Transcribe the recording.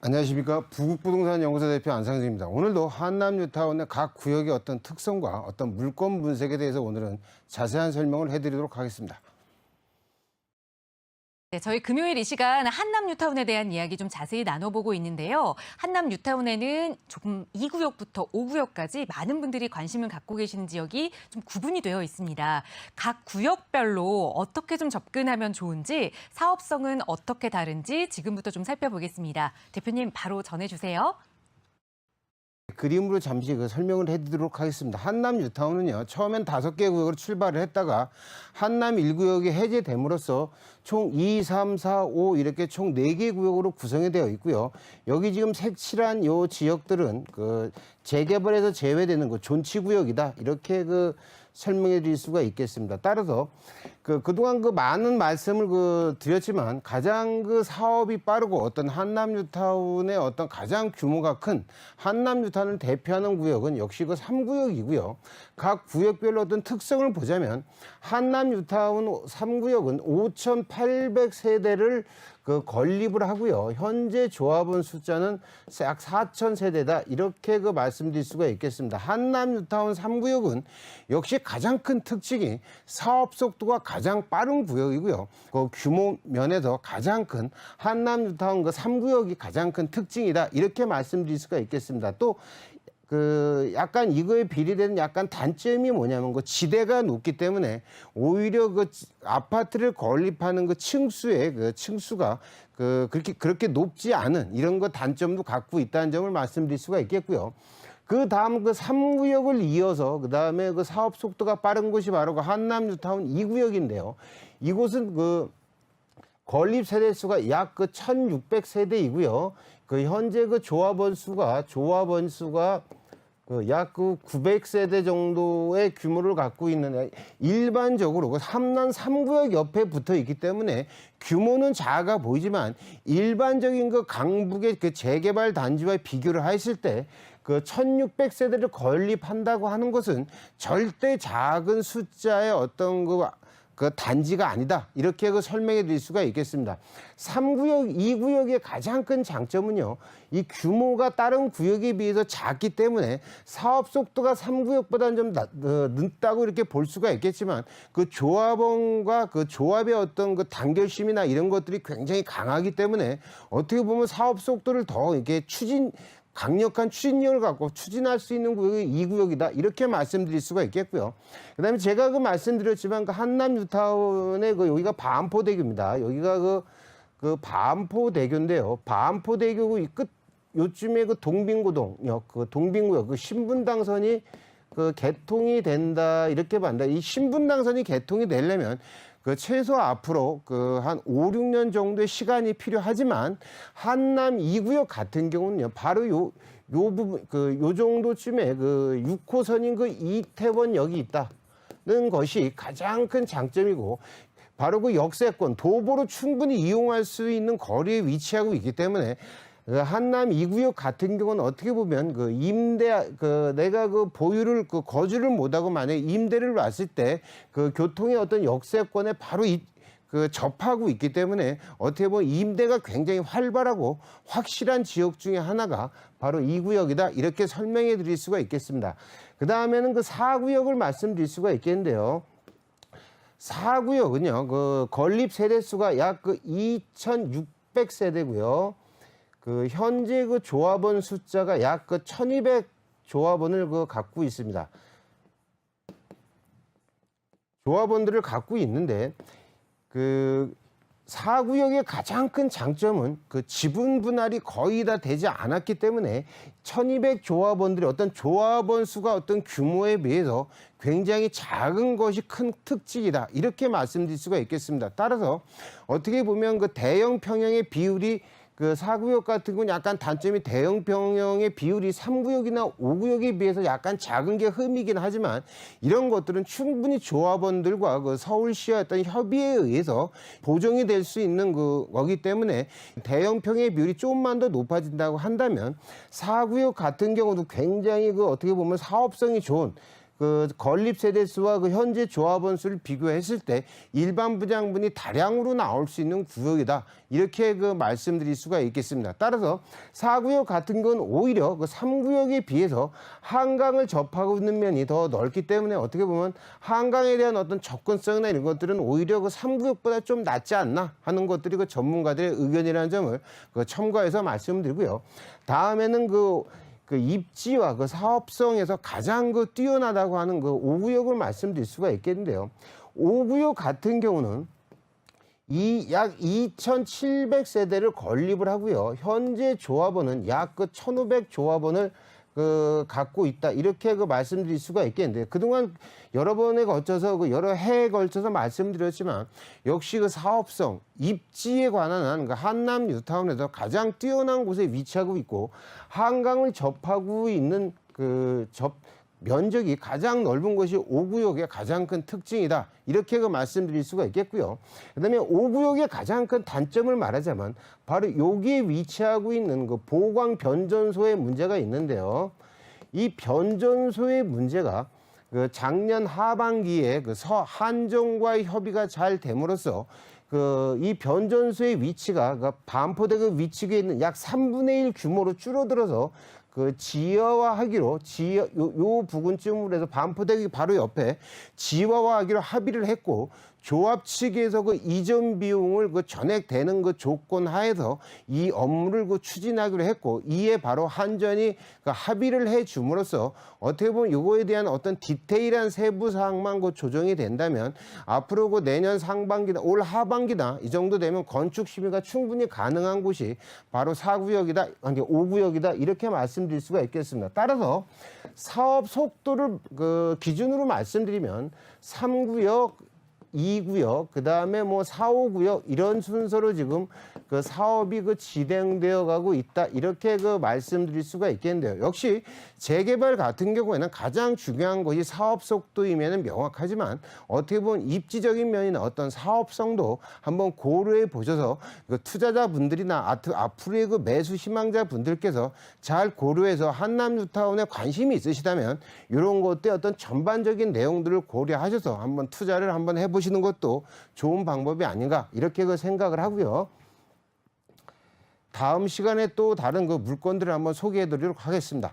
안녕하십니까. 부국부동산연구소 대표 안상수입니다. 오늘도 한남뉴타운의 각 구역의 어떤 특성과 어떤 물건 분석에 대해서 오늘은 자세한 설명을 해드리도록 하겠습니다. 네, 저희 금요일 이 시간 한남뉴타운에 대한 이야기 좀 자세히 나눠보고 있는데요. 한남뉴타운에는 조금 2구역부터 5구역까지 많은 분들이 관심을 갖고 계시는 지역이 좀 구분이 되어 있습니다. 각 구역별로 어떻게 좀 접근하면 좋은지, 사업성은 어떻게 다른지 지금부터 좀 살펴보겠습니다. 대표님 바로 전해주세요. 그림으로 잠시 설명을 해드리도록 하겠습니다. 한남뉴타운은요, 처음엔 5개 구역으로 출발을 했다가 한남 1구역이 해제됨으로써 총 2, 3, 4, 5 이렇게 총 4개 구역으로 구성이 되어 있고요. 여기 지금 색칠한 요 지역들은 재개발에서 제외되는 존치구역이다. 이렇게 설명해 드릴 수가 있겠습니다. 따라서 그동안 많은 말씀을 드렸지만 가장 사업이 빠르고 어떤 한남뉴타운의 어떤 가장 규모가 큰 한남뉴타운을 대표하는 구역은 역시 3구역이고요. 각 구역별로 어떤 특성을 보자면 한남뉴타운 3구역은 5,800세대를 건립을 하고요. 현재 조합원 숫자는 약 4,000세대다. 이렇게 말씀드릴 수가 있겠습니다. 한남뉴타운 3구역은 역시 가장 큰 특징이 사업 속도가 가장 빠른 구역이고요. 규모 면에서 가장 큰 한남뉴타운 3구역이 가장 큰 특징이다. 이렇게 말씀드릴 수가 있겠습니다. 또 약간 이거에 비례되는 약간 단점이 뭐냐면 지대가 높기 때문에 오히려 아파트를 건립하는 층수의 층수가 그렇게 높지 않은 이런 단점도 갖고 있다는 점을 말씀드릴 수가 있겠고요. 그 다음 3구역을 이어서 그 다음에 사업 속도가 빠른 곳이 바로 한남뉴타운 2구역인데요. 이곳은 건립 세대 수가 약 1,600세대이고요. 현재 조합원 수가 약 900세대 정도의 규모를 갖고 있는, 일반적으로 한남 3구역 옆에 붙어 있기 때문에 규모는 작아 보이지만 일반적인 강북의 재개발 단지와 비교를 했을 때 1,600세대를 건립한다고 하는 것은 절대 작은 숫자의 어떤 단지가 아니다. 이렇게 설명해 드릴 수가 있겠습니다. 3구역, 2구역의 가장 큰 장점은요, 이 규모가 다른 구역에 비해서 작기 때문에 사업 속도가 3구역보다는 좀 늦다고 이렇게 볼 수가 있겠지만 조합원과 조합의 어떤 단결심이나 이런 것들이 굉장히 강하기 때문에 어떻게 보면 사업 속도를 더 이렇게 강력한 추진력을 갖고 추진할 수 있는 구역이 2구역이다. 이렇게 말씀드릴 수가 있겠고요. 그 다음에 제가 말씀드렸지만 한남뉴타운의 여기가 반포대교입니다. 여기가 반포대교인데요. 반포대교 요쯤에 동빙구동역, 동빙구역, 신분당선이 개통이 된다. 이렇게 본다. 이 신분당선이 개통이 되려면 최소 앞으로 한 5, 6년 정도의 시간이 필요하지만 한남 2구역 같은 경우는요, 바로 요 부분, 요 정도쯤에 6호선인 이태원역이 있다는 것이 가장 큰 장점이고, 바로 역세권, 도보로 충분히 이용할 수 있는 거리에 위치하고 있기 때문에 한남 2구역 같은 경우는 어떻게 보면 내가 보유를 거주를 못하고 만약에 임대를 놨을 때 교통의 어떤 역세권에 바로 접하고 있기 때문에 어떻게 보면 임대가 굉장히 활발하고 확실한 지역 중에 하나가 바로 2구역이다. 이렇게 설명해 드릴 수가 있겠습니다. 그 다음에는 4구역을 말씀드릴 수가 있겠는데요. 4구역은요, 건립 세대 수가 약 2,600세대고요. 현재 조합원 숫자가 약 1,200 조합원을 갖고 있습니다. 조합원들을 갖고 있는데 4구역의 가장 큰 장점은 지분 분할이 거의 다 되지 않았기 때문에 1,200 조합원들이 어떤 조합원 수가 어떤 규모에 비해서 굉장히 작은 것이 큰 특징이다. 이렇게 말씀드릴 수가 있겠습니다. 따라서 어떻게 보면 대형 평형의 비율이 4구역 같은 건 약간 단점이 대형 평형의 비율이 3구역이나 5구역에 비해서 약간 작은 게 흠이긴 하지만 이런 것들은 충분히 조합원들과 서울시와 어떤 협의에 의해서 보정이 될 수 있는 거기 때문에 대형 평형의 비율이 조금만 더 높아진다고 한다면 4구역 같은 경우도 굉장히 어떻게 보면 사업성이 좋은 그 건립 세대 수와 그 현재 조합원 수를 비교했을 때 일반 부장분이 다량으로 나올 수 있는 구역이다. 이렇게 그 말씀드릴 수가 있겠습니다. 따라서 4구역 같은 건 오히려 그 3구역에 비해서 한강을 접하고 있는 면이 더 넓기 때문에 어떻게 보면 한강에 대한 어떤 접근성이나 이런 것들은 오히려 그 3구역보다 좀 낫지 않나 하는 것들이 그 전문가들의 의견이라는 점을 그 첨가해서 말씀드리고요. 다음에는 그 입지와 그 사업성에서 가장 그 뛰어나다고 하는 그 5구역을 말씀드릴 수가 있겠는데요. 5구역 같은 경우는 약 2,700세대를 건립을 하고요. 현재 조합원은 약 그 1,500 조합원을 갖고 있다. 이렇게 말씀드릴 수가 있겠는데 그동안 여러 번에 걸쳐서 여러 해에 걸쳐서 말씀드렸지만 역시 그 사업성, 입지에 관한 그 한남 뉴타운에서 가장 뛰어난 곳에 위치하고 있고 한강을 접하고 있는 면적이 가장 넓은 것이 5구역의 가장 큰 특징이다. 이렇게 말씀드릴 수가 있겠고요. 그다음에 5구역의 가장 큰 단점을 말하자면 바로 여기에 위치하고 있는 그 보광 변전소의 문제가 있는데요. 이 변전소의 문제가 그 작년 하반기에 그 한정과의 협의가 잘 됨으로써 이 변전소의 위치가 반포대교 위치에 있는 약 3분의 1 규모로 줄어들어서 지하화하기로 요 부근쯤으로 해서 반포대교 바로 옆에 지하화하기로 합의를 했고 조합 측에서 이전 비용을 전액되는 조건 하에서 이 업무를 추진하기로 했고 이에 바로 한전이 합의를 해 줌으로써 어떻게 보면 이거에 대한 어떤 디테일한 세부 사항만 조정이 된다면 앞으로 내년 상반기나 올 하반기나 이 정도 되면 건축 심의가 충분히 가능한 곳이 바로 4구역이다, 아니 5구역이다 이렇게 말씀드릴 수가 있겠습니다. 따라서 사업 속도를 기준으로 말씀드리면 3구역 2구역, 그 다음에 4, 5구역 이런 순서로 지금 사업이 진행되어 가고 있다. 이렇게 말씀드릴 수가 있겠는데요. 역시 재개발 같은 경우에는 가장 중요한 것이 사업 속도이면 명확하지만 어떻게 보면 입지적인 면이나 어떤 사업성도 한번 고려해 보셔서 투자자분들이나 앞으로의 매수 희망자분들께서 잘 고려해서 한남 뉴타운에 관심이 있으시다면 이런 것들의 어떤 전반적인 내용들을 고려하셔서 한번 투자를 한번 해보시는 것도 좋은 방법이 아닌가 이렇게 생각을 하고요. 다음 시간에 또 다른 물건들을 한번 소개해 드리도록 하겠습니다.